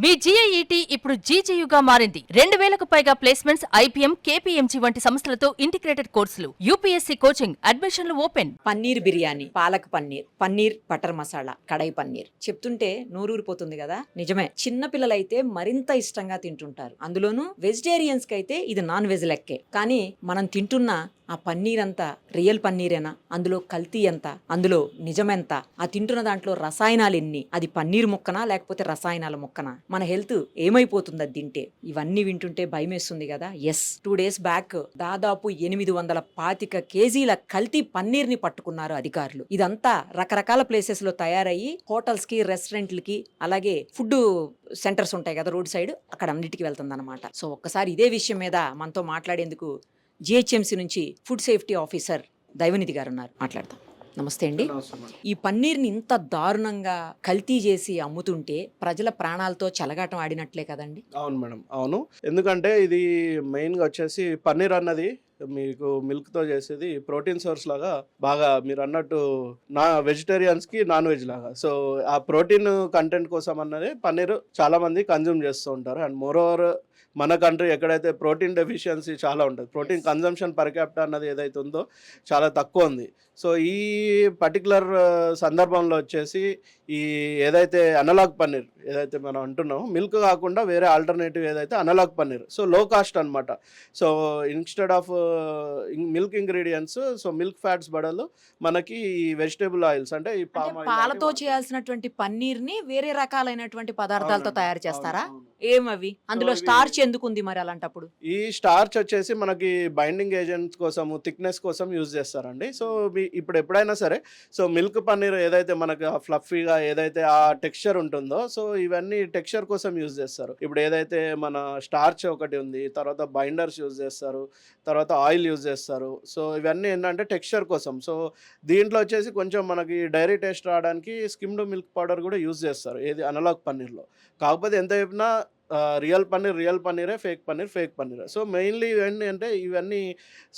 మీ జీఐఈటీ ఇప్పుడు జీజేయుగా మారింది. 2000కు పైగా ప్లేస్మెంట్స్, ఐపీఎం, కేపీఎంజీ వంటి సంస్థలతో ఇంటిగ్రేటెడ్ కోర్సులు. యూపీఎస్సీ కోచింగ్, అడ్మిషన్లు ఓపెన్. పన్నీర్ బిర్యానీ, పాలక్ పన్నీర్, పన్నీర్ బటర్ మసాలా, కడాయి పన్నీర్ చెప్తుంటే నోరూరిపోతుంది కదా. నిజమే, చిన్న పిల్లలైతే మరింత ఇష్టంగా తింటుంటారు. అందులోనూ వెజిటేరియన్స్ కి అయితే ఇది నాన్ వెజ్ లెక్కే. కానీ మనం తింటున్న ఆ పన్నీర్ అంతా రియల్ పన్నీరేనా? అందులో కల్తీ ఎంత? అందులో నిజమెంత? ఆ తింటున్న దాంట్లో రసాయనాలు ఎన్ని? అది పన్నీర్ ముక్కనా లేకపోతే రసాయనాల ముక్కనా? మన హెల్త్ ఏమైపోతుంది అది తింటే? ఇవన్నీ వింటుంటే భయమేస్తుంది కదా. ఎస్, 2 days బ్యాక్ దాదాపు 825 కేజీల కల్తీ పన్నీర్ ని పట్టుకున్నారు అధికారులు. ఇదంతా రకరకాల ప్లేసెస్ లో తయారయ్యి హోటల్స్ కి, రెస్టారెంట్లకి, అలాగే ఫుడ్ సెంటర్స్ ఉంటాయి కదా రోడ్ సైడ్, అక్కడ అన్నిటికీ వెళ్తుంది అనమాట. సో ఒక్కసారి ఇదే విషయం మీద మనతో మాట్లాడేందుకు జిహెచ్ఎంసీ నుంచి ఫుడ్ సేఫ్టీ ఆఫీసర్ దైవనిధి గారు ఉన్నారు. మాట్లాడతాం. నమస్తే అండి. ఈ పన్నీర్ని ఇంత దారుణంగా కల్తీ చేసి అమ్ముతుంటే ప్రజల ప్రాణాలతో చెలగాటం ఆడినట్లే కదండి. అవును మేడం, అవును. ఎందుకంటే ఇది మెయిన్గా వచ్చేసి పన్నీర్ అన్నది మీకు మిల్క్తో చేసేది ప్రోటీన్ సోర్స్ లాగా, బాగా మీరు అన్నట్టు వెజిటేరియన్స్కి నాన్ వెజ్ లాగా. సో ఆ ప్రోటీన్ కంటెంట్ కోసం అన్నది పన్నీర్ చాలా మంది కన్జ్యూమ్ చేస్తూ ఉంటారు. అండ్ మోర్ ఓవర్ మన కంట్రీ ఎక్కడైతే ప్రోటీన్ డెఫిషియన్సీ చాలా ఉంటుంది, ప్రోటీన్ కన్జంప్షన్ పర్ క్యాపిటా అన్నది ఏదైతే ఉందో చాలా తక్కువ ఉంది. సో ఈ పర్టికులర్ సందర్భంలో వచ్చేసి ఈ ఏదైతే అనలాగ్ పన్నీర్ ఏదైతే మనం అంటున్నామో, మిల్క్ కాకుండా వేరే ఆల్టర్నేటివ్ ఏదైతే అనలాగ్ పన్నీర్, సో లో కాస్ట్ అనమాట. So instead of milk ingredients, so milk fats బదులు మనకి ఈ వెజిటేబుల్ ఆయిల్స్ అంటే ఈ పాలతో చేయాల్సినటువంటి పన్నీర్ ని వేరే రకాలైనటువంటి పదార్థాలతో తయారు చేస్తారా? ఏమవి? అందులో స్టార్చ్ ఎందుకు ఉంది మరి అలాంటప్పుడు? ఈ స్టార్చ్ వచ్చేసి మనకి బైండింగ్ ఏజెంట్స్ కోసం, థిక్నెస్ కోసం యూజ్ చేస్తారండి. సో ఇప్పుడు ఎప్పుడైనా సరే, సో మిల్క్ పన్నీర్ ఏదైతే మనకు ఫ్లఫీగా ఏదైతే ఆ టెక్స్చర్ ఉంటుందో, సో ఇవన్నీ టెక్స్చర్ కోసం యూజ్ చేస్తారు. ఇప్పుడు ఏదైతే మన స్టార్చ్ ఒకటి ఉంది, తర్వాత బైండర్స్ యూజ్ చేస్తారు, తర్వాత ఆయిల్ యూజ్ చేస్తారు. సో ఇవన్నీ ఏంటంటే టెక్స్చర్ కోసం. సో దీంట్లో వచ్చేసి కొంచెం మనకి డైరీ టేస్ట్ రావడానికి స్కిమ్డ్ మిల్క్ పౌడర్ కూడా యూజ్ చేస్తారు, ఏది అనలాగ్ పన్నీర్లో. కాకపోతే ఎంత చెప్పినా రియల్ పన్నీరే, ఫేక్ పన్నీరే. సో మెయిన్లీ ఏంటి అంటే ఇవన్నీ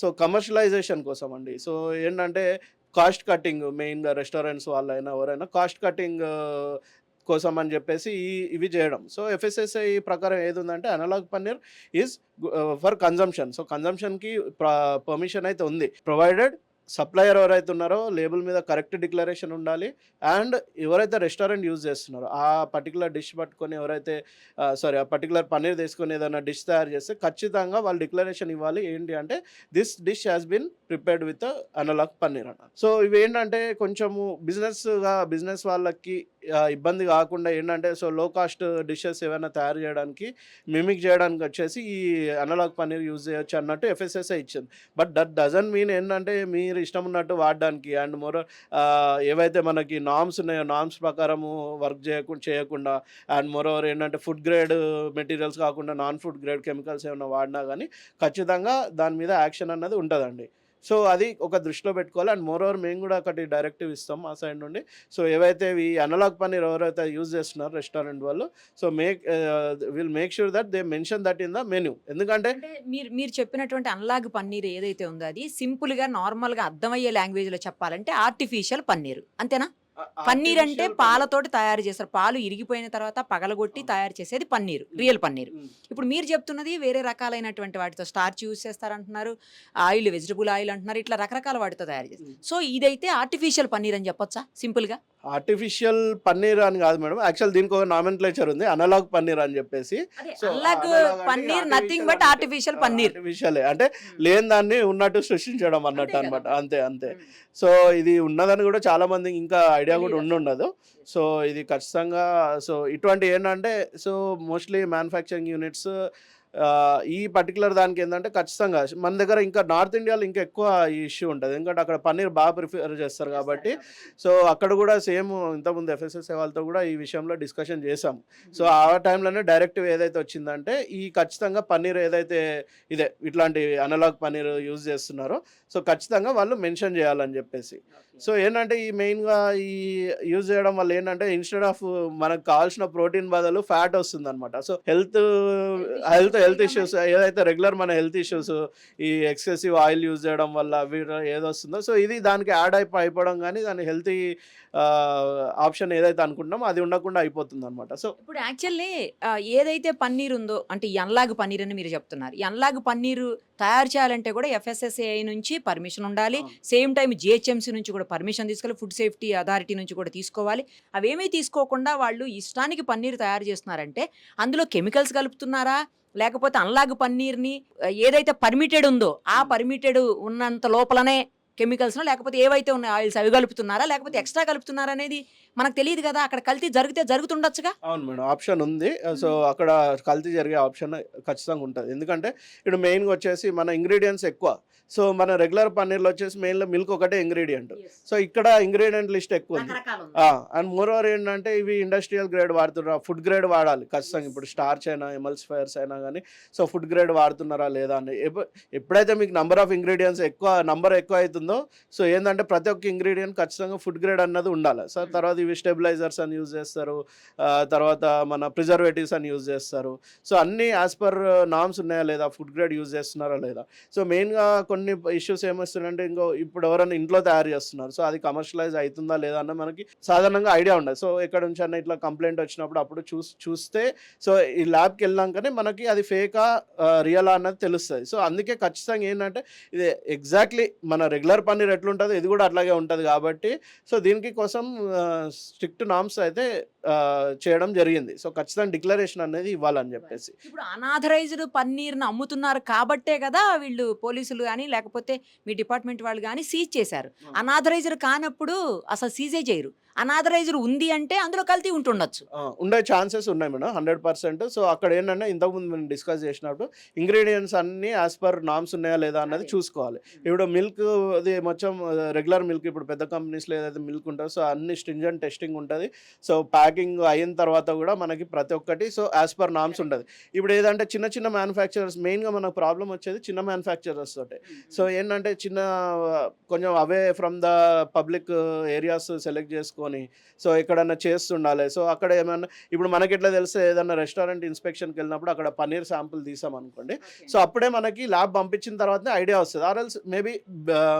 సో కమర్షియలైజేషన్ కోసం అండి. సో ఏంటంటే కాస్ట్ కటింగ్, మెయిన్గా రెస్టారెంట్స్ వాళ్ళైనా ఎవరైనా కాస్ట్ కటింగ్ కోసం అని చెప్పేసి ఇవి చేయడం. సో ఎఫ్ఎస్ఎస్ఐ ప్రకారం ఏది ఉందంటే analogue paneer is for consumption. So కన్జంప్షన్కి పర్మిషన్ అయితే ఉంది, ప్రొవైడెడ్ సప్లయర్ ఎవరైతే ఉన్నారో లేబుల్ మీద కరెక్ట్ డిక్లరేషన్ ఉండాలి. అండ్ ఎవరైతే రెస్టారెంట్ యూజ్ చేస్తున్నారో ఆ పర్టికులర్ డిష్ పట్టుకొని ఎవరైతే ఆ పర్టికులర్ పన్నీర్ తీసుకొని ఏదైనా డిష్ తయారు చేస్తే ఖచ్చితంగా వాళ్ళు డిక్లరేషన్ ఇవ్వాలి. ఏంటి అంటే this dish has been prepared with analog paneer అన్న. సో ఇవి ఏంటంటే కొంచెము బిజినెస్ వాళ్ళకి ఇబ్బంది కాకుండా ఏంటంటే, సో లో కాస్ట్ డిషెస్ ఏమైనా తయారు చేయడానికి, మిమిక్ చేయడానికి వచ్చేసి ఈ అనలాగ్ పన్నీర్ యూజ్ చేయొచ్చు అన్నట్టు ఎఫ్ఎస్ఎస్ఐ ఇచ్చింది. బట్ దట్ డజంట్ మీన్ ఏంటంటే మీరు ఇష్టం ఉన్నట్టు వాడడానికి. అండ్ మోర్ ఏవైతే మనకి నామ్స్ ఉన్నాయో నామ్స్ ప్రకారము వర్క్ చేయకుండా అండ్ మోర్ ఓవర్ ఏంటంటే ఫుడ్ గ్రేడ్ మెటీరియల్స్ కాకుండా నాన్ ఫుడ్ గ్రేడ్ కెమికల్స్ ఏమైనా వాడినా కానీ ఖచ్చితంగా దాని మీద యాక్షన్ అన్నది ఉంటుందండి. సో అది ఒక దృష్టిలో పెట్టుకోవాలి. అండ్ మోర్ ఓవర్ మేము కూడా ఒకటి డైరెక్టివ్ ఇస్తాం మా సైడ్ నుండి. సో ఏవైతే ఈ అనలాగ్ పన్నీర్ ఎవరైతే యూజ్ చేస్తున్నారు రెస్టారెంట్ వాళ్ళు, so will make sure that they mention that in the menu. ఎందుకంటే మీరు చెప్పినటువంటి అనలాగ్ పన్నీర్ ఏదైతే ఉందో అది సింపుల్ గా నార్మల్ గా అర్థమయ్యే లాంగ్వేజ్ లో చెప్పాలంటే ఆర్టిఫిషియల్ పన్నీర్, అంతేనా? పన్నీర్ అంటే పాలతోటి తయారు చేస్తారు, పాలు ఇరిగిపోయిన తర్వాత పగలగొట్టి తయారు చేసేది పన్నీర్, రియల్ పన్నీర్. ఇప్పుడు మీరు చెప్తున్నది వేరే రకాలైనటువంటి వాటితో స్టార్చ్ యూజ్ చేస్తారంటున్నారు, ఆయిల్ వెజిటబుల్ ఆయిల్ అంటున్నారు, ఇట్లా రకరకాల వాటితో తయారు చేస్తారు. సో ఇదైతే ఆర్టిఫిషియల్ పన్నీర్ అని చెప్పొచ్చా సింపుల్ గా? ఆర్టిఫిషియల్ పన్నీర్ అని కాదు మేడం, యాక్చువల్ దీనికి ఒక నామెన్క్లేచర్ ఉంది, అనలాగ్ పన్నీర్ అని చెప్పేసి. Analog paneer nothing but artificial paneer. Artificial అంటే లేని దాన్ని ఉన్నట్టు సృష్టించడం అన్నట్టు అనమాట, అంతే. సో ఇది ఉన్నదని కూడా చాలా మంది ఇంకా ఐడియా కూడా ఉండదు. సో ఇది ఖచ్చితంగా సో ఇటువంటి ఏంటంటే, సో మోస్ట్లీ మ్యానుఫ్యాక్చరింగ్ యూనిట్స్ ఈ పర్టికులర్ దానికి ఏంటంటే ఖచ్చితంగా మన దగ్గర ఇంకా నార్త్ ఇండియాలో ఇంకా ఎక్కువ ఈ ఇష్యూ ఉంటుంది, ఎందుకంటే అక్కడ పన్నీర్ బాగా ప్రిఫర్ చేస్తారు కాబట్టి. సో అక్కడ కూడా సేమ్ ఇంతకుముందు ఎఫ్ఎస్ఎస్ఐ వాళ్ళతో కూడా ఈ విషయంలో డిస్కషన్ చేసాం. సో ఆ టైంలోనే డైరెక్టివ్ ఏదైతే వచ్చిందంటే ఈ ఖచ్చితంగా పన్నీర్ ఏదైతే ఇట్లాంటి అనలాగ్ పన్నీర్ యూజ్ చేస్తున్నారో సో ఖచ్చితంగా వాళ్ళు మెన్షన్ చేయాలని చెప్పేసి. సో ఏంటంటే ఈ మెయిన్గా ఈ యూజ్ చేయడం వల్ల ఏంటంటే ఇన్స్టెడ్ ఆఫ్ మనకు కావాల్సిన ప్రోటీన్ బదులు ఫ్యాట్ వస్తుంది అనమాట. సో హెల్త్ హెల్త్ ఇష్యూస్ ఏదైతే రెగ్యులర్ మన హెల్త్ ఇష్యూస్ ఈ ఎక్సెసివ్ ఆయిల్ యూజ్ చేయడం వల్ల ఏదొస్తుందో సో ఇది దానికి యాడ్ అయిపోవడం కానీ దాని హెల్తీ ఆప్షన్ ఏదైతే అనుకుంటున్నామో అది ఉండకుండా అయిపోతుంది అనమాట. సో ఇప్పుడు యాక్చువల్లీ ఏదైతే పన్నీర్ ఉందో అంటే ఈ అన్లాగ్ పన్నీర్ అని మీరు చెప్తున్నారు, ఈ అన్లాగ్ పన్నీరు తయారు చేయాలంటే కూడా FSSAI నుంచి పర్మిషన్ ఉండాలి, సేమ్ టైం GHMC నుంచి కూడా పర్మిషన్ తీసుకోవాలి, ఫుడ్ సేఫ్టీ అథారిటీ నుంచి కూడా తీసుకోవాలి. అవేమీ తీసుకోకుండా వాళ్ళు ఇష్టానికి పన్నీర్ తయారు చేస్తున్నారంటే అందులో కెమికల్స్ కలుపుతున్నారా, లేకపోతే అన్లాగ్ పన్నీర్ని ఏదైతే పర్మిటెడ్ ఉందో ఆ పర్మిటెడ్ ఉన్నంత లోపలనే కెమికల్స్ లేకపోతే ఏవైతే ఉన్నాయి ఆయిల్స్ అవి కలుపుతున్నారా లేకపోతే ఎక్స్ట్రా కలుపుతున్నారా అనేది మనకు తెలియదు కదా. అక్కడ కల్తీ జరుగుతుండొచ్చుగా. అవును మేడం, ఆప్షన్ ఉంది. సో అక్కడ కల్తీ జరిగే ఆప్షన్ ఖచ్చితంగా ఉంటుంది. ఎందుకంటే ఇప్పుడు మెయిన్గా వచ్చేసి మన ఇంగ్రీడియంట్స్ ఎక్కువ. సో మన రెగ్యులర్ పన్నీర్లో వచ్చేసి మెయిన్లో మిల్క్ ఒకటే ఇంగ్రీడియంట్. సో ఇక్కడ ఇంగ్రీడియంట్ లిస్ట్ ఎక్కువ ఉంది. అండ్ మోర్ ఓవర్ ఏంటంటే ఇవి ఇండస్ట్రియల్ గ్రేడ్ వాడుతున్నారు, ఫుడ్ గ్రేడ్ వాడాలి ఖచ్చితంగా. ఇప్పుడు స్టార్చ్ అయినా ఎమల్సిఫైర్స్ అయినా కానీ సో ఫుడ్ గ్రేడ్ వాడుతున్నారా లేదా అని ఎప్పుడైతే మీకు నంబర్ ఆఫ్ ఇంగ్రీడియంట్స్ ఎక్కువ అవుతుందో సో ఏంటంటే ప్రతి ఒక్క ఇంగ్రీడియంట్ ఖచ్చితంగా ఫుడ్ గ్రేడ్ అన్నది ఉండాలి. సో తర్వాత ఇవి స్టెబిలైజర్స్ అని యూజ్ చేస్తారు, తర్వాత మన ప్రిజర్వేటివ్స్ అని యూజ్ చేస్తారు. సో అన్నీ యాజ్ పర్ నామ్స్ ఉన్నాయా లేదా, ఫుడ్ గ్రేడ్ యూజ్ చేస్తున్నారా లేదా. సో మెయిన్గా కొన్ని ఇష్యూస్ ఏమొస్తున్నాయంటే ఇప్పుడు ఎవరైనా ఇంట్లో తయారు చేస్తున్నారు, సో అది కమర్షియలైజ్ అవుతుందా లేదా అన్న మనకి సాధారణంగా ఐడియా ఉండదు. సో ఎక్కడ నుంచి అన్న ఇట్లా కంప్లైంట్ వచ్చినప్పుడు అప్పుడు చూస్తే సో ఈ ల్యాబ్కి వెళ్ళాకనే మనకి అది ఫేకా రియలా అన్నది తెలుస్తుంది. సో అందుకే ఖచ్చితంగా ఏంటంటే ఇది ఎగ్జాక్ట్లీ మన రెగ్యులర్ పన్నీర్ ఎట్లుంటుందో ఇది కూడా అట్లాగే ఉంటుంది కాబట్టి సో దీనికి కోసం స్ట్రిక్ట్ నామ్స్ అయితే చేయడం జరిగింది. సో ఖచ్చితంగా డిక్లరేషన్ అనేది ఇవ్వాలని చెప్పేసి. ఇప్పుడు అనాథరైజ్డ్ పన్నీర్ని అమ్ముతున్నారు కాబట్టే కదా వీళ్ళు పోలీసులు కానీ లేకపోతే మీ డిపార్ట్మెంట్ వాళ్ళు కానీ సీజ్ చేశారు. అనాథరైజ్డ్ కానప్పుడు అసలు సీజే చేయరు. అనాథరైజ్డ్ ఉంది అంటే అందులో కల్తీ ఉంటుండొచ్చు, ఉండే ఛాన్సెస్ ఉన్నాయి మేడం 100%. సో అక్కడ ఏంటంటే ఇంతకుముందు మేము డిస్కస్ చేసినప్పుడు ఇంగ్రీడియంట్స్ అన్నీ యాజ్ పర్ నామ్స్ ఉన్నాయా లేదా అన్నది చూసుకోవాలి. ఇప్పుడు మిల్క్ అది మొత్తం రెగ్యులర్ మిల్క్ ఇప్పుడు పెద్ద కంపెనీస్లో ఏదైతే మిల్క్ ఉంటుందో సో అన్ని స్ట్రింజెంట్ టెస్టింగ్ ఉంటుంది. సో ప్యాకింగ్ అయిన తర్వాత కూడా మనకి ప్రతి ఒక్కటి సో యాజ్ పర్ నామ్స్ ఉంటుంది. ఇప్పుడు ఏదంటే చిన్న మ్యానుఫ్యాక్చరర్స్ మెయిన్గా మనకు ప్రాబ్లం వచ్చేది చిన్న మ్యానుఫ్యాక్చరర్స్ తోటే. సో ఏంటంటే కొంచెం away from the public areas select చేసుకొని సో ఎక్కడన్నా చేస్తుండాలి. సో అక్కడ ఏమన్నా ఇప్పుడు మనకి ఎట్లా తెలిస్తే ఏదన్నా రెస్టారెంట్ ఇన్స్పెక్షన్కి వెళ్ళినప్పుడు అక్కడ పన్నీర్ శాంపుల్ తీసాం అనుకోండి, సో అప్పుడే మనకి ల్యాబ్ పంపించిన తర్వాతనే ఐడియా వస్తుంది. ఆర్ ఎల్స్ మేబీ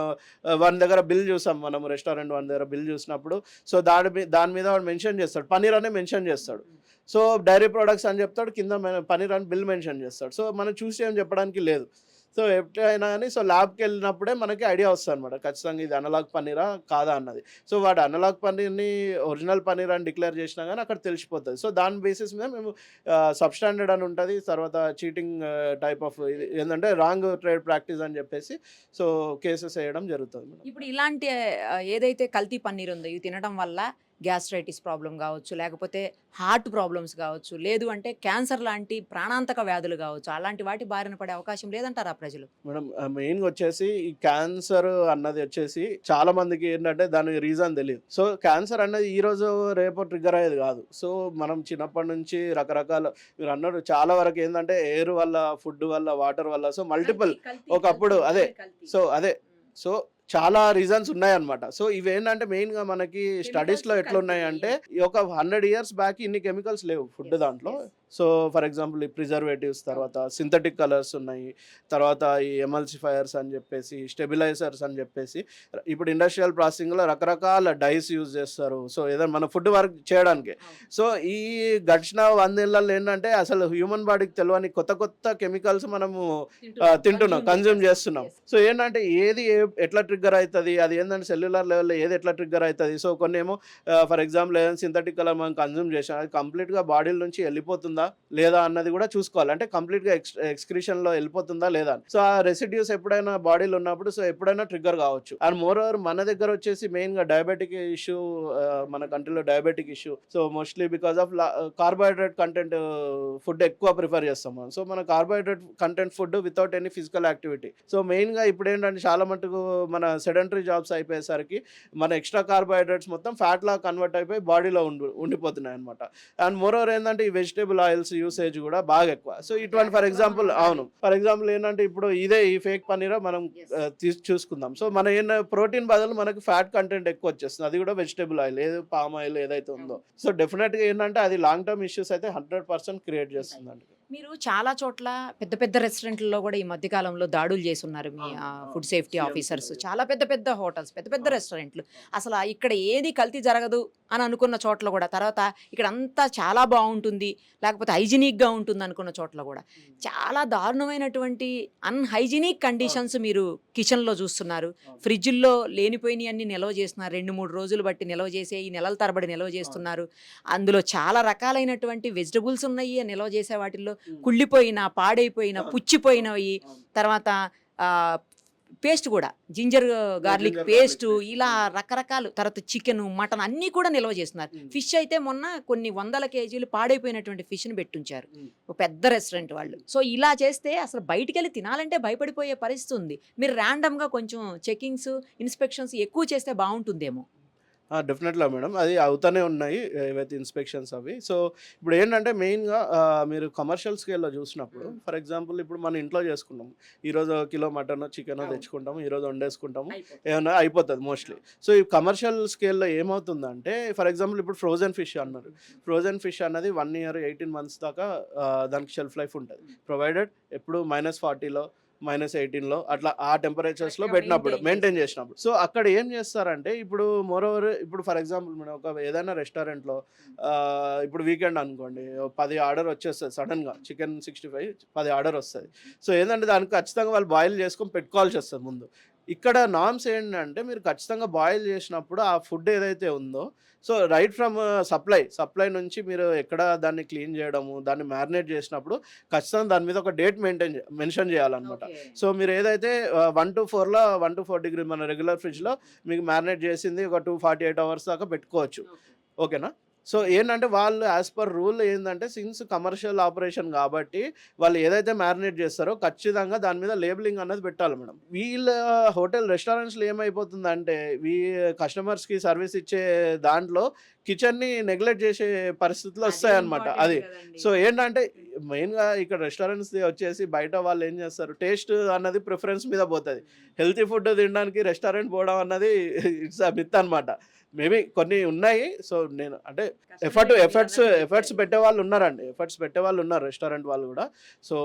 వన్ దగ్గర బిల్ చూసాం మనం, రెస్టారెంట్ వన్ దగ్గర బిల్ చూసినప్పుడు సో దాని మీద వాడు మెన్షన్ చేస్తాడు, పన్నీర్ అనే మెన్షన్ చేస్తాడు. సో డైరీ ప్రొడక్ట్స్ అని చెప్తాడు, కింద పన్నీర్ అని బిల్ మెన్షన్ చేస్తాడు. సో మనం చూసి ఏం చెప్పడానికి లేదు. సో ఎప్పుడైనా కానీ సో ల్యాబ్కి వెళ్ళినప్పుడే మనకి ఐడియా వస్తుంది అనమాట ఖచ్చితంగా ఇది అనలాగ్ పన్నీరా కాదా అన్నది. సో వాడు అనలాగ్ పన్నీర్ని ఒరిజినల్ పన్నీర్ అని డిక్లేర్ చేసినా కానీ అక్కడ తెలిసిపోతుంది. సో దాని బేసిస్ మీద మేము సబ్స్టాండర్డ్ అని ఉంటుంది, తర్వాత చీటింగ్ టైప్ ఆఫ్ ఏంటంటే రాంగ్ ట్రేడ్ ప్రాక్టీస్ అని చెప్పేసి సో కేసెస్ వేయడం జరుగుతుంది మేడం. ఇప్పుడు ఇలాంటి ఏదైతే కల్తీ పన్నీర్ ఉందో ఇవి తినడం వల్ల గ్యాస్ట్రైటిస్ ప్రాబ్లం కావచ్చు, లేకపోతే హార్ట్ ప్రాబ్లమ్స్ కావచ్చు, లేదు అంటే క్యాన్సర్ లాంటి ప్రాణాంతక వ్యాధులు కావచ్చు, అలాంటి వాటి బారిన పడే అవకాశం లేదంటారా ప్రజలు? మేడం మెయిన్గా వచ్చేసి ఈ క్యాన్సర్ అన్నది వచ్చేసి చాలా మందికి ఏంటంటే దానికి రీజన్ తెలియదు. సో క్యాన్సర్ అన్నది ఈ రోజు రేపు ట్రిగ్గర్ అయ్యేది కాదు. సో మనం చిన్నప్పటి నుంచి రకరకాల మీరు అన్నారు చాలా వరకు ఏంటంటే ఎయిర్ వల్ల, ఫుడ్ వల్ల, వాటర్ వల్ల సో మల్టిపుల్ ఒకప్పుడు సో చాలా రీజన్స్ ఉన్నాయన్నమాట. సో ఇవేంటంటే మెయిన్గా మనకి స్టడీస్లో ఎట్లున్నాయంటే ఒక 100 years బ్యాక్ ఇన్ని కెమికల్స్ లేవు ఫుడ్ దాంట్లో. సో ఫర్ ఎగ్జాంపుల్ ఈ ప్రిజర్వేటివ్స్, తర్వాత సింథటిక్ కలర్స్ ఉన్నాయి, తర్వాత ఈ ఎమల్సిఫైయర్స్ అని చెప్పేసి, స్టెబిలైజర్స్ అని చెప్పేసి ఇప్పుడు ఇండస్ట్రియల్ ప్రాసెసింగ్లో రకరకాల డైస్ యూజ్ చేస్తారు. సో ఏదైనా మన ఫుడ్ వర్క్ చేయడానికి. సో ఈ గడిచిన 100 ఏళ్ళలో ఏంటంటే అసలు హ్యూమన్ బాడీకి తెలియని కొత్త కెమికల్స్ మనము తింటున్నాం, కన్జ్యూమ్ చేస్తున్నాం. సో ఏంటంటే ఏది ఎట్లా ట్రిగ్గర్ అవుతుంది, అది ఏంటంటే సెల్యులర్ లెవెల్లో ఏది ఎట్లా ట్రిగ్గర్ అవుతుంది. సో కొన్ని ఏమో ఫర్ ఎగ్జాంపుల్ ఏదైనా సింథటిక్ కలర్ మనం కన్జ్యూమ్ చేసాం, అది కంప్లీట్గా బాడీల నుంచి వెళ్ళిపోతుందా లేదా అన్నది కూడా చూసుకోవాలి. అంటే కంప్లీట్గా ఎక్స్క్రీషన్లో వెళ్ళిపోతుందా లేదా. సో ఆ రెసిడ్యూస్ ఎప్పుడైనా బాడీలో ఉన్నప్పుడు సో ఎప్పుడైనా ట్రిగ్గర్ కావచ్చు. అండ్ మోర్ ఓవర్ మన దగ్గర వచ్చేసి మెయిన్గా డయాబెటిక్ ఇష్యూ, మన కంట్రీలో diabetic issue. So mostly because of carbohydrate content food ఎక్కువ ప్రిఫర్ చేస్తాం మనం. సో మన carbohydrate content food without any physical activity. So మెయిన్గా ఇప్పుడు ఏంటంటే చాలా మటుకు మన సెడెంటరీ జాబ్స్ అయిపోయేసరికి మన ఎక్స్ట్రా కార్బోహైడ్రేట్స్ మొత్తం ఫ్యాట్ లా కన్వర్ట్ అయిపోయి బాడీలో ఉండిపోతున్నాయి అనమాట. అండ్ మోర్ ఓవర్ ఏంటంటే ఈ వెజిటేబుల్ ఆయిల్స్ యూసేజ్ కూడా బాగా ఎక్కువ. సో ఇటువంటి ఫర్ ఎగ్జాంపుల్ ఏంటంటే ఇప్పుడు ఇదే ఈ ఫేక్ పన్నీర్ మనం చూసుకుందాం. సో మన ప్రోటీన్ బదులు మనకి ఫ్యాట్ కంటెంట్ ఎక్కువ వచ్చేస్తుంది, అది కూడా వెజిటేబుల్ ఆయిల్, పామ్ ఆయిల్ ఏదైతే ఉందో. సో డెఫినెట్గా ఏంటంటే అది లాంగ్ టర్మ్ ఇష్యూస్ అయితే 100% క్రియేట్ చేస్తుంది అండి. మీరు చాలా చోట్ల పెద్ద పెద్ద రెస్టారెంట్లలో కూడా ఈ మధ్య కాలంలో దాడులు చేస్తున్నారు మీ ఫుడ్ సేఫ్టీ ఆఫీసర్స్. చాలా పెద్ద పెద్ద హోటల్స్, పెద్ద పెద్ద రెస్టారెంట్లు. అసలు ఇక్కడ ఏది కల్తీ జరగదు అని అనుకున్న చోట్ల కూడా తర్వాత ఇక్కడ అంతా చాలా బాగుంటుంది, లేకపోతే హైజీనిక్గా ఉంటుంది అనుకున్న చోట్ల కూడా చాలా దారుణమైనటువంటి అన్హైజీనిక్ కండిషన్స్ మీరు కిచెన్లో చూస్తున్నారు. ఫ్రిడ్జ్ల్లో లేనిపోయినవి అన్ని నిల్వ చేస్తున్నారు, 2-3 రోజులు బట్టి నిల్వ చేసే ఈ నెలల తరబడి నిల్వ చేస్తున్నారు. అందులో చాలా రకాలైనటువంటి వెజిటబుల్స్ ఉన్నాయి నిల్వ చేసే వాటిల్లో. కుళ్ళిపోయిన, పాడైపోయిన, పుచ్చిపోయినవి, తర్వాత పేస్ట్ కూడా జింజర్ గార్లిక్ పేస్ట్, ఇలా రకరకాలు, తర్వాత చికెన్, మటన్ అన్నీ కూడా నిల్వ చేస్తున్నారు. ఫిష్ అయితే మొన్న కొన్ని 100 కేజీలు పాడైపోయినటువంటి ఫిష్ని పెట్టుంచారు ఒక పెద్ద రెస్టారెంట్ వాళ్ళు. సో ఇలా చేస్తే అసలు బయటికి వెళ్ళి తినాలంటే భయపడిపోయే పరిస్థితి ఉంది. మీరు ర్యాండమ్గా కొంచెం చెకింగ్స్, ఇన్స్పెక్షన్స్ ఎక్కువ చేస్తే బాగుంటుందేమో. డెఫినెట్‌గా మేడం. అది అవుతానే ఉన్నాయి ఏవైతే ఇన్స్‌పెక్షన్స్ అవి. సో, ఇప్పుడు ఏంటంటే మెయిన్‌గా మీరు కమర్షియల్ స్కేల్‌లో చూసినప్పుడు ఫర్ ఎగ్జాంపుల్ ఇప్పుడు మన ఇంట్లో చేసుకున్నాం. ఈరోజు కిలో మటనో, చికెనో తెచ్చుకుంటాము. ఈరోజు వండేసుకుంటాము. ఏమన్నా అయిపోతది మోస్ట్‌లీ. సో, ఈ కమర్షియల్ స్కేల్‌లో ఏమవుతుందంటే ఫర్ ఎగ్జాంపుల్ ఇప్పుడు ఫ్రోజన్ ఫిష్ అన్నారు. ఫ్రోజన్ ఫిష్ అన్నది 1 ఇయర్ 18 మంత్స్ దాకా దానికి షెల్ఫ్ లైఫ్ ఉంటది. ప్రొవైడెడ్ ఎప్పుడు -40లో -18లో అట్లా ఆ టెంపరేచర్స్‌లో పెట్టినప్పుడు, మెయింటైన్ చేసినప్పుడు. సో, అక్కడ ఏం చేస్తారంటే ఇప్పుడు మోరోవర్ ఇప్పుడు ఫర్ ఎగ్జాంపుల్ మనం ఒక ఏదైనా రెస్టారెంట్‌లో ఇప్పుడు వీకెండ్ అనుకోండి 10 ఆర్డర్ వచ్చేస్తది సడన్‌గా. చికెన్ 65 10 ఆర్డర్ వస్తది. సో, ఏందంటే దానికి ఖచ్చితంగా వాళ్ళు బాయిల్ చేసుకొని పెట్టుకోవాల్సి వస్తది ముందు. ఇక్కడ నార్మ్స్ ఏంటంటే మీరు ఖచ్చితంగా బాయిల్ చేసినప్పుడు ఆ ఫుడ్ ఏదైతే ఉందో సో రైట్ ఫ్రమ్ సప్లై నుంచి మీరు ఎక్కడ దాన్ని క్లీన్ చేయడము, దాన్ని మ్యారినేట్ చేసినప్పుడు ఖచ్చితంగా దాని మీద ఒక డేట్ మెన్షన్ చేయాలన్నమాట. సో మీరు ఏదైతే 1 to 4 డిగ్రీ మన రెగ్యులర్ ఫ్రిడ్జ్లో మీకు మ్యారినేట్ చేసింది ఒక 248 అవర్స్ దాకా పెట్టుకోవచ్చు. ఓకేనా? సో ఏంటంటే వాళ్ళు యాజ్ పర్ రూల్ ఏంటంటే సిన్స్ కమర్షియల్ ఆపరేషన్ కాబట్టి వాళ్ళు ఏదైతే మ్యారినేట్ చేస్తారో ఖచ్చితంగా దాని మీద లేబులింగ్ అనేది పెట్టాలి మేడం. వీళ్ళ హోటల్ రెస్టారెంట్స్లో ఏమైపోతుందంటే కస్టమర్స్కి సర్వీస్ ఇచ్చే దాంట్లో కిచెన్ని నెగ్లెక్ట్ చేసే పరిస్థితులు వస్తాయన్నమాట. అది సో ఏంటంటే మెయిన్గా ఇక్కడ రెస్టారెంట్స్ వచ్చేసి బయట వాళ్ళు ఏం చేస్తారు, టేస్ట్ అన్నది ప్రిఫరెన్స్ మీద పోతుంది. హెల్తీ ఫుడ్ తినడానికి రెస్టారెంట్ పోవడం అన్నది ఇట్స్ అ మిత్ అనమాట. మేబీ కొన్ని ఉన్నాయి. సో నేను అంటే ఎఫర్ట్స్ పెట్టే వాళ్ళు ఉన్నారండి, ఎఫర్ట్స్ పెట్టే వాళ్ళు ఉన్నారు రెస్టారెంట్ వాళ్ళు కూడా. సో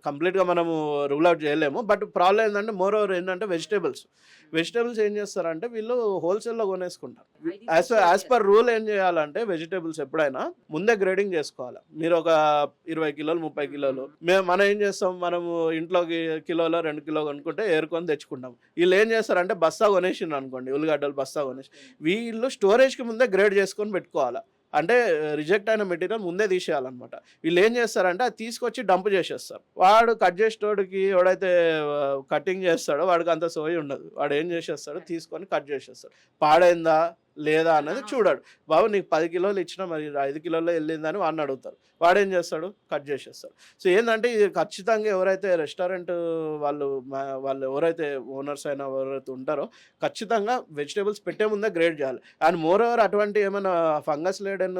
కంప్లీట్గా మనము రూల్ అవుట్ చేయలేము. బట్ ప్రాబ్లం ఏంటంటే మోర్ ఓవర్ ఏంటంటే వెజిటేబుల్స్ ఏం చేస్తారంటే వీళ్ళు హోల్సేల్లో కొనేసుకుంటారు. యాజ్ పర్ రూల్ ఏం చేయాలంటే వెజిటేబుల్స్ ఎప్పుడైనా ముందే గ్రేడింగ్ చేసుకోవాలి. మీరు ఒక 20 కిలోలు 30 కిలోలు మనం ఏం చేస్తాం, మనము ఇంట్లోకి కిలోలో 2 కిలో కొనుక్కుంటే ఏరుకొని తెచ్చుకుంటాం. వీళ్ళు ఏం చేస్తారంటే బస్తా కొనేసిండ్రు అనుకోండి, ఉల్లిగడ్డలు బస్తా కొనేసి వీళ్ళు స్టోరేజ్కి ముందే గ్రేడ్ చేసుకొని పెట్టుకోవాలి. అంటే రిజెక్ట్ అయిన మెటీరియల్ ముందే తీసేయాలన్నమాట. వీళ్ళు ఏం చేస్తారంటే అది తీసుకొచ్చి డంప్ చేసేస్తారు. వాడు కట్ చేసేటోడికి ఎవడైతే కటింగ్ చేస్తాడో వాడికి అంత సోయి ఉండదు. వాడు ఏం చేసేస్తాడో తీసుకొని కట్ చేసేస్తాడు. పాడైందా లేదా అన్నది చూడాడు. బాబు నీకు 10 కిలోలు ఇచ్చినా మరి 5 కిలోల్లో వెళ్ళిందని వాడిని అడుగుతారు. వాడేం చేస్తాడు, కట్ చేసేస్తాడు. సో ఏంటంటే ఇది ఖచ్చితంగా ఎవరైతే రెస్టారెంట్ వాళ్ళు ఎవరైతే ఓనర్స్ అయినా ఎవరైతే ఉంటారో ఖచ్చితంగా వెజిటేబుల్స్ పెట్టే ముందే గ్రేడ్ చేయాలి. అండ్ మోర్ ఓవర్ అటువంటి ఏమైనా ఫంగస్ లేడన్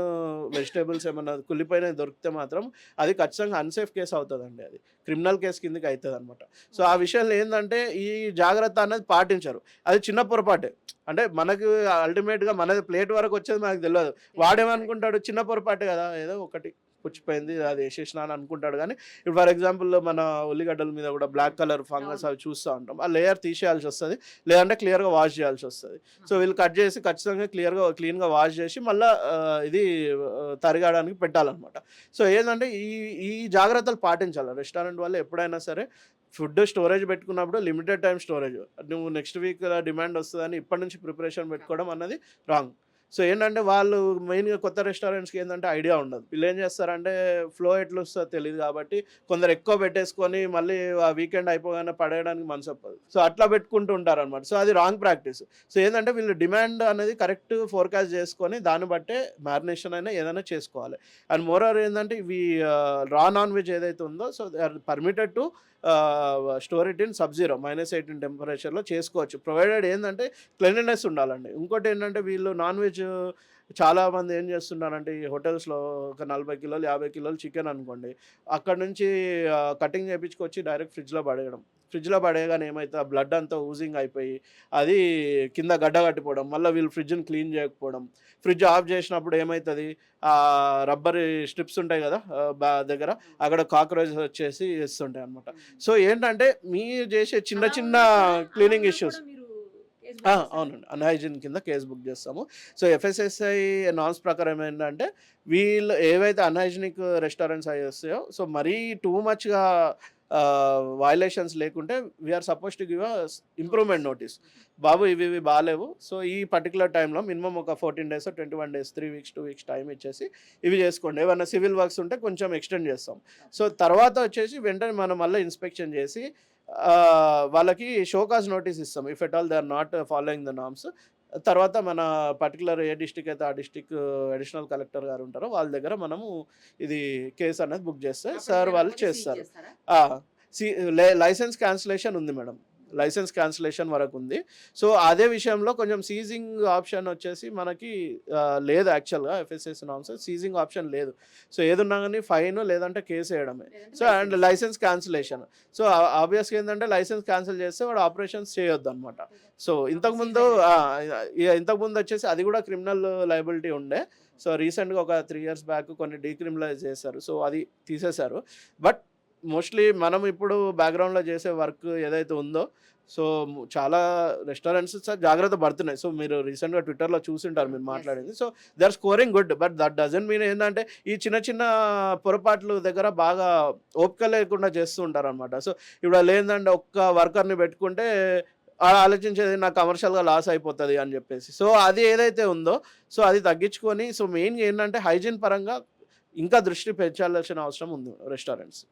వెజిటేబుల్స్ ఏమైనా కుళ్ళిపోయినవి దొరికితే మాత్రం అది ఖచ్చితంగా అన్సేఫ్ కేసు అవుతుందండి. అది క్రిమినల్ కేసు కిందకి అవుతుంది అనమాట. సో ఆ విషయంలో ఏంటంటే ఈ జాగ్రత్త అనేది పాటించరు. అది చిన్న పొరపాటే. అంటే మనకు అల్టిమేట్గా మనది ప్లేట్ వరకు వచ్చేది మనకు తెలియదు. వాడేమనుకుంటాడు, చిన్న పొరపాటు కదా, ఏదో ఒకటి పుచ్చిపోయింది అది వేసేసిన అని అనుకుంటాడు. కానీ ఇప్పుడు ఫర్ ఎగ్జాంపుల్ మన ఉల్లిగడ్డల మీద కూడా బ్లాక్ కలర్ ఫంగస్ అవి చూస్తూ ఉంటాం. ఆ లేయర్ తీసేయాల్సి వస్తుంది, లేదంటే క్లియర్గా వాష్ చేయాల్సి వస్తుంది. సో వీళ్ళు కట్ చేసి ఖచ్చితంగా క్లీన్గా వాష్ చేసి మళ్ళీ ఇది తరగడానికి పెట్టాలన్నమాట. సో ఏంటంటే ఈ జాగ్రత్తలు పాటించాలి రెస్టారెంట్ వాళ్ళు ఎప్పుడైనా సరే. ఫుడ్ స్టోరేజ్ పెట్టుకున్నప్పుడు లిమిటెడ్ టైం స్టోరేజ్, నువ్వు నెక్స్ట్ వీక్ డిమాండ్ వస్తుందని ఇప్పటి నుంచి ప్రిపరేషన్ పెట్టుకోవడం అన్నది రాంగ్. సో ఏంటంటే వాళ్ళు మెయిన్గా కొత్త రెస్టారెంట్స్కి ఏంటంటే ఐడియా ఉండదు. వీళ్ళు ఏం చేస్తారంటే ఫ్లో ఎట్లా వస్తుందో తెలియదు కాబట్టి కొందరు ఎక్కువ పెట్టేసుకొని మళ్ళీ ఆ వీకెండ్ అయిపోగానే పడేయడానికి మనసు ఒప్పదు. సో అట్లా పెట్టుకుంటూ ఉంటారు అనమాట. సో అది రాంగ్ ప్రాక్టీస్. సో ఏంటంటే వీళ్ళు డిమాండ్ అనేది కరెక్ట్ ఫోర్కాస్ట్ చేసుకొని దాన్ని బట్టే మ్యారినేషన్ అయినా ఏదైనా చేసుకోవాలి. అండ్ మోరోవర్ ఏంటంటే ఇవి రా నాన్ వెజ్ ఏదైతే ఉందో so they are permitted to store it in సబ్-0 -18 టెంపరేచర్లో చేసుకోవచ్చు. ప్రొవైడెడ్ ఏంటంటే క్లీన్లీనెస్ ఉండాలండి. ఇంకోటి ఏంటంటే వీళ్ళు నాన్ వెజ్ చాలామంది ఏం చేస్తున్నారంటే ఈ హోటల్స్లో ఒక 40 కిలోలు 50 కిలోలు చికెన్ అనుకోండి, అక్కడ నుంచి కటింగ్ చేయించుకొచ్చి డైరెక్ట్ ఫ్రిడ్జ్లో పడేయడం. ఫ్రిడ్జ్లో పడేయగానే ఏమైతే ఆ బ్లడ్ అంతా ఊజింగ్ అయిపోయి అది కింద గడ్డ కట్టిపోవడం, మళ్ళీ వీళ్ళు ఫ్రిడ్జ్ని క్లీన్ చేయకపోవడం, ఫ్రిడ్జ్ ఆఫ్ చేసినప్పుడు ఏమవుతుంది ఆ రబ్బర్ స్ట్రిప్స్ ఉంటాయి కదా దగ్గర, అక్కడ కాక్రోచ్ వచ్చేసి వేస్తుంటాయి అనమాట. సో ఏంటంటే మీరు చేసే చిన్న చిన్న క్లీనింగ్ ఇష్యూస్ అవునండి, అన్హైజీన్ కింద కేసు బుక్ చేస్తాము. సో ఎఫ్ఎస్ఎస్ఐ నామ్స్ ప్రకారం ఏంటంటే వీళ్ళు ఏవైతే అన్హైజీనిక్ రెస్టారెంట్స్ అవి వస్తాయో, సో మరీ టూ మచ్గా వయలేషన్స్ లేకుంటే we're suppose to give improvement notice. బాబు ఇవి బాగాలేవు, సో ఈ పర్టికులర్ టైంలో మినిమం ఒక 14 days 21 days 3 weeks 2 weeks time ఇచ్చేసి ఇవి చేసుకోండి. ఏమైనా సివిల్ వర్క్స్ ఉంటే కొంచెం ఎక్స్టెండ్ చేస్తాం. సో తర్వాత వచ్చేసి వెంటనే మనం మళ్ళీ ఇన్స్పెక్షన్ చేసి వాళ్ళకి షోకాజ్ నోటీస్ ఇస్తాం if at all they are not following the norms. తర్వాత మన పర్టికులర్ ఏ డిస్టిక్ అయితే ఆ డిస్టిక్ అడిషనల్ కలెక్టర్ గారు ఉంటారో వాళ్ళ దగ్గర మనము ఇది కేసు అనేది బుక్ చేస్తే సార్ వాళ్ళు చేస్తారు. లైసెన్స్ క్యాన్సిలేషన్ ఉంది మేడం, లైసెన్స్ క్యాన్సిలేషన్ వరకు ఉంది. సో అదే విషయంలో కొంచెం సీజింగ్ ఆప్షన్ వచ్చేసి మనకి లేదు. యాక్చువల్గా ఎఫ్ఎస్ఎస్ నామ్స్ సీజింగ్ ఆప్షన్ లేదు. సో ఏదున్నా కానీ ఫైన్ లేదంటే కేసు వేయడమే. So and license cancellation. So ఆబ్వియస్గా ఏంటంటే లైసెన్స్ క్యాన్సిల్ చేస్తే వాడు ఆపరేషన్స్ చేయొద్దు అనమాట. సో ఇంతకుముందు వచ్చేసి అది కూడా క్రిమినల్ లయబిలిటీ ఉండే. సో రీసెంట్గా ఒక 3 years బ్యాక్ కొన్ని డీక్రిమినలైజ్ చేశారు. సో అది తీసేశారు. బట్ మోస్ట్లీ మనం ఇప్పుడు బ్యాక్గ్రౌండ్లో చేసే వర్క్ ఏదైతే ఉందో, సో చాలా రెస్టారెంట్స్ జాగ్రత్త పడుతున్నాయి. సో మీరు రీసెంట్గా ట్విట్టర్లో చూసింటారు మీరు మాట్లాడింది. So they are scoring good, but that doesn't mean ఏంటంటే ఈ చిన్న చిన్న పొరపాట్లు దగ్గర బాగా ఓపిక లేకుండా చేస్తూ ఉంటారు అనమాట. సో ఇప్పుడు వాళ్ళు ఏంటంటే ఒక్క వర్కర్ని పెట్టుకుంటే ఆలోచించేది నాకు కమర్షియల్గా లాస్ అయిపోతుంది అని చెప్పేసి. సో అది ఏదైతే ఉందో సో అది తగ్గించుకొని, సో మెయిన్గా ఏంటంటే హైజీన్ పరంగా ఇంకా దృష్టి పెంచాల్సిన అవసరం ఉంది రెస్టారెంట్స్.